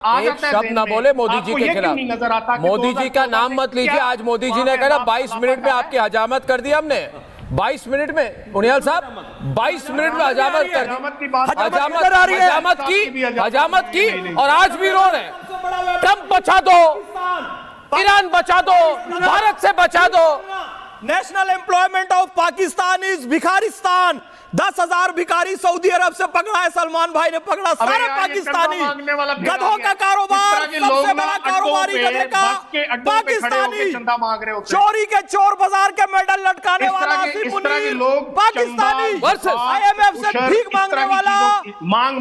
एक शब्द ना बोले मोदी जी के खिलाफ। मोदी जी का नाम मत लीजिए। आज मोदी जी ने कहा 22 मिनट में आपकी हजामत कर दी हमने। 22 मिनट में उनियाल साहब 22 मिनट में हजामत कर दी। हजामत की और आज भी रो रहे हैं। ट्रंप बचा दो, ईरान बचा दो, भारत से बचा दो। National employment of Pakistan is भिखारिस्तान। 10,000 भिखारी सऊदी अरब से पकड़ा है, सलमान भाई ने पकड़ा। सारे पाकिस्तानी गधों का कारोबार, सबसे बड़ा कारोबारी गधे का पाकिस्तानी। चोरी के चोर बाजार के मेडल लटकाने वाला आसिफ मुनीर पाकिस्तानी। IMF से भीख मांगने वाला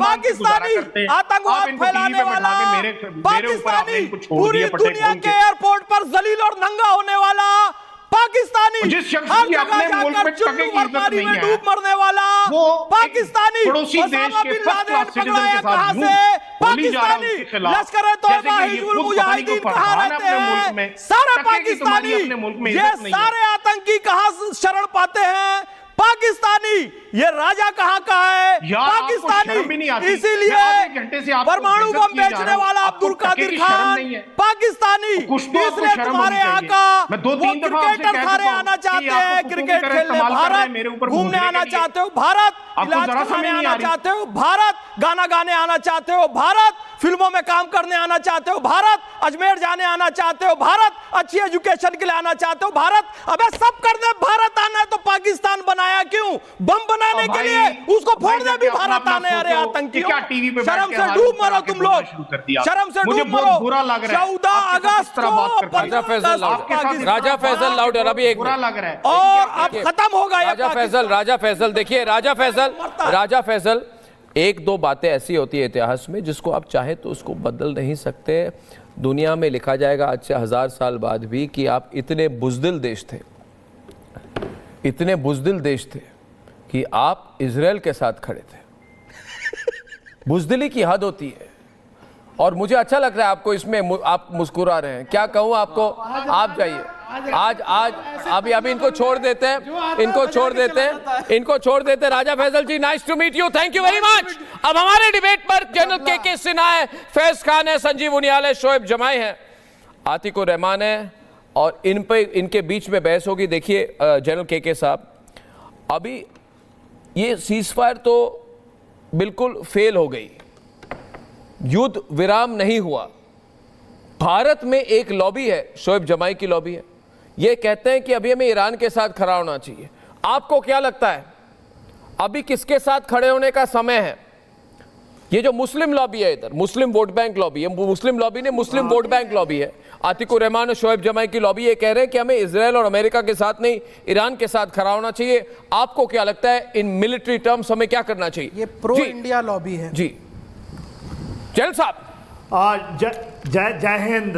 पाकिस्तानी। आतंकवाद फैलाने वाला पाकिस्तानी। पूरी दुनिया के एयरपोर्ट पर जलील और नंगा होने वाला पाकिस्तानी। जिस शख्स की अपने मुल्क में टके की इज्जत नहीं है, डूब मरने वाला वो पाकिस्तानी। पड़ोसी देश के फर्स्ट क्लास सिटीजन के साथ पाकिस्तानी। लश्कर तौबा हिजबुल मुजाहिदीन कहां रहते हैं? सारे पाकिस्तानी। ये सारे आतंकी कहां शरण पाते हैं? पाकिस्तानी। ये राजा कहां का है? पाकिस्तानी। इसीलिए परमाणु बम बेचने वाला अब्दुल कादिर खान पाकिस्तानी। इसलिए तुम्हारे आका वो क्रिकेटर सारे आना चाहते हैं, क्रिकेट खेलने भारत, घूमने आना चाहते हो भारत, इलाज कराने आना चाहते हो भारत, गाना गाने आना चाहते हो भारत, फिल्मों में काम करने आना चाहते हो भारत, अजमेर जाने आना चाहते हो भारत, अच्छी एजुकेशन के लिए आना चाहते हो भारत। अबे सब करने भारत आना है तो पाकिस्तान बनाया क्यों? बम बनाने के लिए। उसको फोड़ने भी भारत आने। अरे आतंकियों, शर्म से डूब मरो तुम लोग, शर्म से डूब मरो। 14 अगस्त को राजा फैसल लाउडर अभी एक बुरा लग रहा है और अब खत्म होगा। राजा फैसल देखिए, राजा फैसल एक दो बातें ऐसी होती है इतिहास में जिसको आप चाहे तो उसको बदल नहीं सकते। दुनिया में लिखा जाएगा आज से 1000 साल बाद भी कि आप इतने बुज़दिल देश थे, इतने बुज़दिल देश थे कि आप इजराइल के साथ खड़े थे। बुज़दिली की हद होती है और मुझे अच्छा लग रहा है आपको इसमें, आप मुस्कुरा रहे हैं। क्या कहूँ आपको, आप जाइए आज अभी इनको छोड़ देते हैं, इनको छोड़ देते हैं। Raja Faisal ji, nice to meet you, thank you very much. अब हमारे डिबेट पर जनरल के सिन्हा है, फैज खान है, संजीव उनियाल है, शोएब जमाई है, आतिकुर रहमान है और इनके बीच में बहस होगी। देखिए जनरल के साहब, अभी ये सीजफायर तो बिल्कुल फेल हो गई, युद्ध विराम नहीं हुआ। भारत में एक लॉबी है, शोएब जमाई की लॉबी है, ये कहते हैं कि अभी हमें ईरान के साथ खड़ा होना चाहिए। आपको क्या लगता है अभी किसके साथ खड़े होने का समय है? ये जो मुस्लिम लॉबी है, इधर मुस्लिम वोट बैंक लॉबी है, मुस्लिम लॉबी ने मुस्लिम वोट बैंक लॉबी है, आतिकुर रहमान और शोएब जमाई की लॉबी, ये कह रहे हैं कि हमें इजराइल और अमेरिका के साथ नहीं, ईरान के साथ खड़ा होना चाहिए। आपको क्या लगता है इन मिलिट्री टर्म्स हमें क्या करना चाहिए? ये प्रो इंडिया लॉबी है जी। जैन साहब, जय हिंद।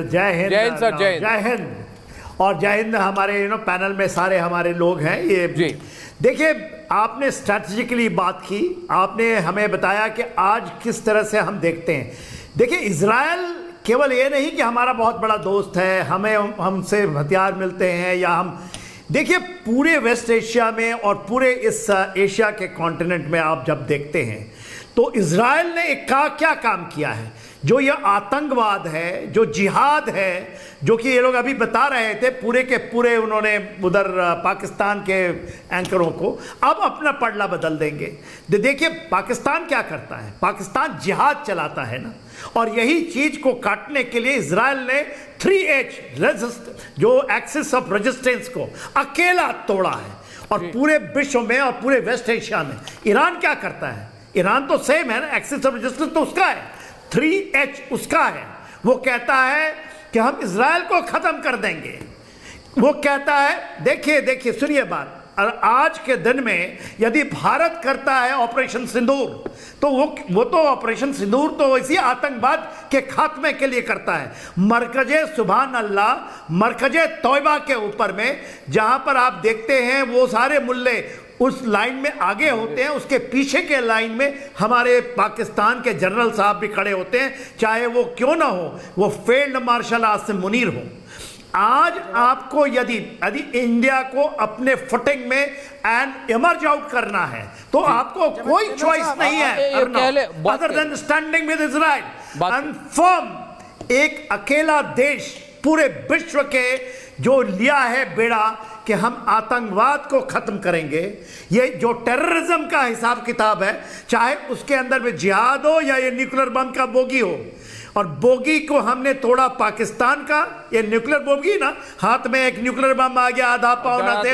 सर, जय हिंद और जय हिंद। हमारे पैनल में सारे हमारे लोग हैं। ये देखिए, आपने स्ट्रैटेजिकली बात की, आपने हमें बताया कि आज किस तरह से हम देखते हैं। देखिए, इजराइल केवल ये नहीं कि हमारा बहुत बड़ा दोस्त है, हमसे हथियार मिलते हैं या हम, देखिए पूरे वेस्ट एशिया में और पूरे इस एशिया के कॉन्टिनेंट में आप जब देखते हैं तो इजराइल ने एक क्या काम किया है। जो ये आतंकवाद है, जो जिहाद है, जो कि ये लोग अभी बता रहे थे, पूरे के पूरे उन्होंने उधर पाकिस्तान के एंकरों को अब अपना पड़ला बदल देंगे। देखिए पाकिस्तान क्या करता है, पाकिस्तान जिहाद चलाता है ना, और यही चीज को काटने के लिए इजराइल ने 3H जो एक्सिस ऑफ रेजिस्टेंस को अकेला तोड़ा है। और पूरे विश्व में और पूरे वेस्ट एशिया में ईरान क्या करता है? ईरान तो सेम है ना, एक्सिस ऑफ रेजिस्टेंस तो उसका है, 3H उसका है। वो कहता है कि हम इजराइल को खत्म कर देंगे। वो कहता है, देखिए सुनिए बात, और आज के दिन में यदि भारत करता है ऑपरेशन सिंदूर, तो वो तो ऑपरेशन सिंदूर तो इसी आतंकवाद के खात्मे के लिए करता है। मरकजे सुभान अल्लाह, मरकजे तौबा के ऊपर में, जहां पर आप देखते हैं वो सारे मुल्ले उस लाइन में आगे होते हैं, उसके पीछे के लाइन में हमारे पाकिस्तान के जनरल साहब भी खड़े होते हैं, चाहे वो क्यों ना हो, वो फील्ड मार्शल आसिम मुनीर हो। आज आपको यदि इंडिया को अपने फुटिंग में एंड इमर्ज आउट करना है तो आपको कोई चॉइस नहीं है other than standing with Israel. अनफर्म एक अकेला देश पूरे विश्व के जो लिया है बेड़ा कि हम आतंकवाद को खत्म करेंगे। ये जो टेररिज्म का हिसाब किताब है, चाहे उसके अंदर में जिहाद हो या ये न्यूक्लियर बम का बोगी हो, और बोगी को हमने तोड़ा पाकिस्तान का, ये न्यूक्लियर बोगी ना, हाथ में एक न्यूक्लियर बम आ गया, आधा पौना से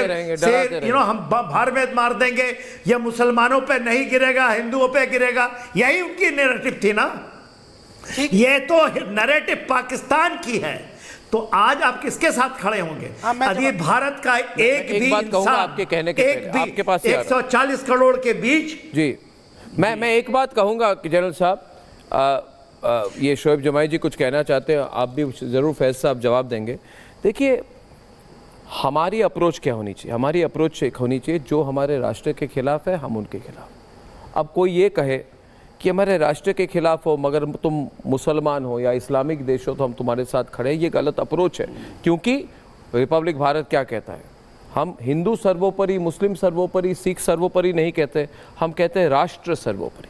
हम भर में मार देंगे, ये मुसलमानों पे नहीं गिरेगा, हिंदुओं पे गिरेगा, यही उनकी नैरेटिव थी ना। ये तो नैरेटिव पाकिस्तान की है। तो आज आप किसके साथ खड़े होंगे? यदि भारत का एक भी इंसान, आपके कहने के पहले, आपके पास 140 करोड़ के बीच, जी मैं एक बात कहूंगा कि जनरल साहब, ये शोएब जमाई जी कुछ कहना चाहते हैं, आप भी जरूर फैज साहब जवाब देंगे। देखिए, हमारी अप्रोच क्या होनी चाहिए? हमारी अप्रोच एक होनी चाहिए, जो हमारे राष्ट्र के खिलाफ है हम उनके खिलाफ। अब कोई ये कहे कि हमारे राष्ट्र के खिलाफ हो मगर तुम मुसलमान हो या इस्लामिक देश हो तो हम तुम्हारे साथ खड़े हैं, ये गलत अप्रोच है। क्योंकि रिपब्लिक भारत क्या कहता है? हम हिंदू सर्वोपरि, मुस्लिम सर्वोपरि, सिख सर्वोपरि नहीं कहते, हम कहते हैं राष्ट्र सर्वोपरि,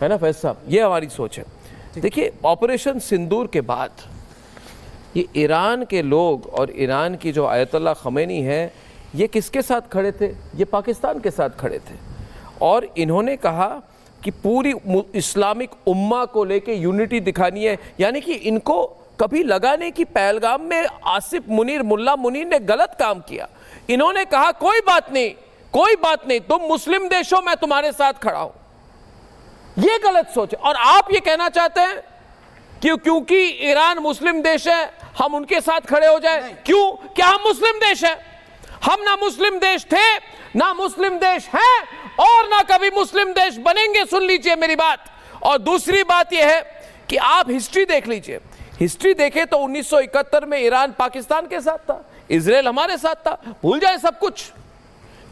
है ना फैज साहब? ये हमारी सोच है। देखिए, ऑपरेशन सिंदूर के बाद ये ईरान के लोग और ईरान की जो आयतुल्लाह खमैनी है, ये किसके साथ खड़े थे? ये पाकिस्तान के साथ खड़े थे। और इन्होंने कहा कि पूरी इस्लामिक उम्मा को लेके यूनिटी दिखानी है। यानी कि इनको कभी लगा नहीं कि पहलगाम में आसिफ मुनीर, मुल्ला मुनीर ने गलत काम किया। इन्होंने कहा कोई बात नहीं, कोई बात नहीं, तुम मुस्लिम देश हो, मैं तुम्हारे साथ खड़ा हूं। ये गलत सोच है। और आप ये कहना चाहते हैं कि क्योंकि ईरान मुस्लिम देश है हम उनके साथ खड़े हो जाए? क्यों? क्या हम मुस्लिम देश है? हम ना मुस्लिम देश थे, ना मुस्लिम देश हैं, और ना कभी मुस्लिम देश बनेंगे। सुन लीजिए मेरी बात। और दूसरी बात यह है कि आप हिस्ट्री देख लीजिए। हिस्ट्री देखें तो 1971 में ईरान पाकिस्तान के साथ था, इजराइल हमारे साथ था। भूल जाए सब कुछ,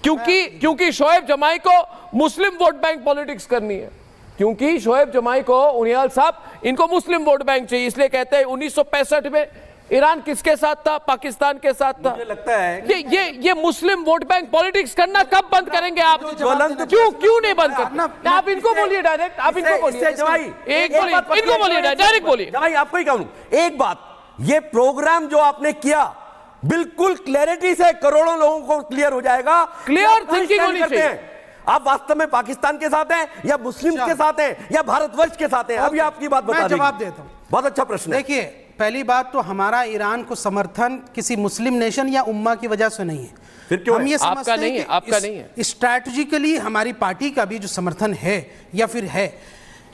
क्योंकि शोएब जमाई को मुस्लिम वोट बैंक पॉलिटिक्स करनी है। क्योंकि शोएब जमाई को, उनियाल साहब, इनको मुस्लिम वोट बैंक चाहिए, इसलिए कहते हैं 1965 में ईरान किसके साथ था? पाकिस्तान के साथ था। मुझे लगता है ये मुस्लिम वोट बैंक पॉलिटिक्स करना कब बंद करेंगे आप? क्यों नहीं बंद करना? आप इनको बोलिए डायरेक्ट, आप इनको बोलिए, इनको बोलिए डायरेक्ट बोलिए। भाई आपको ही कहूं एक बात, ये प्रोग्राम जो आपने किया बिल्कुल क्लैरिटी से करोड़ों लोगों को क्लियर हो जाएगा। क्लियर थिंकिंग होनी चाहिए। आप वास्तव में पाकिस्तान के साथ हैं या मुस्लिम के साथ हैं या भारतवर्ष के साथ हैं? अभी आपकी बात बता दीजिए। जवाब देता हूं। बहुत अच्छा प्रश्न है। देखिए, पहली बात तो हमारा ईरान को समर्थन किसी मुस्लिम नेशन या उम्मा की वजह से नहीं है। फिर क्यों? हम ये समझते आपका नहीं है, आपका नहीं है। स्ट्रैटेजिकली हमारी पार्टी का भी जो समर्थन है या फिर है,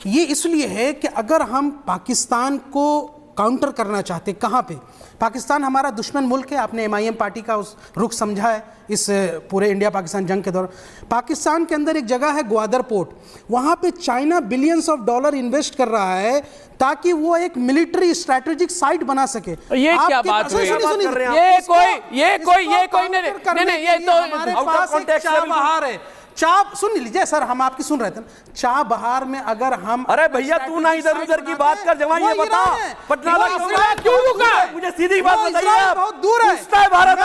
ये इसलिए है कि अगर हम पाकिस्तान को काउंटर करना चाहते, कहाँ पे? पाकिस्तान हमारा दुश्मन मुल्क है। आपने MIM पार्टी का उस रुख समझा है इस पूरे इंडिया पाकिस्तान जंग के दौरान। पाकिस्तान के अंदर एक जगह है ग्वादर पोर्ट, वहाँ पे China billions of dollar invest कर रहा है ताकि वो एक मिलिट्री स्ट्रैटेजिक साइट बना सके। ये क्या बात हुई? ये कोई नहीं, ये तो हमारे पास एक चाबहार है। सुन लीजिए सर, हम आपकी सुन रहे थे ना। चाबहार में अगर हम, अरे भैया तू ना इधर उधर की बात कर, जवाई ये बता पटना क्यों रुका? मुझे सीधी बात बताइए। बहुत दूर है भारत।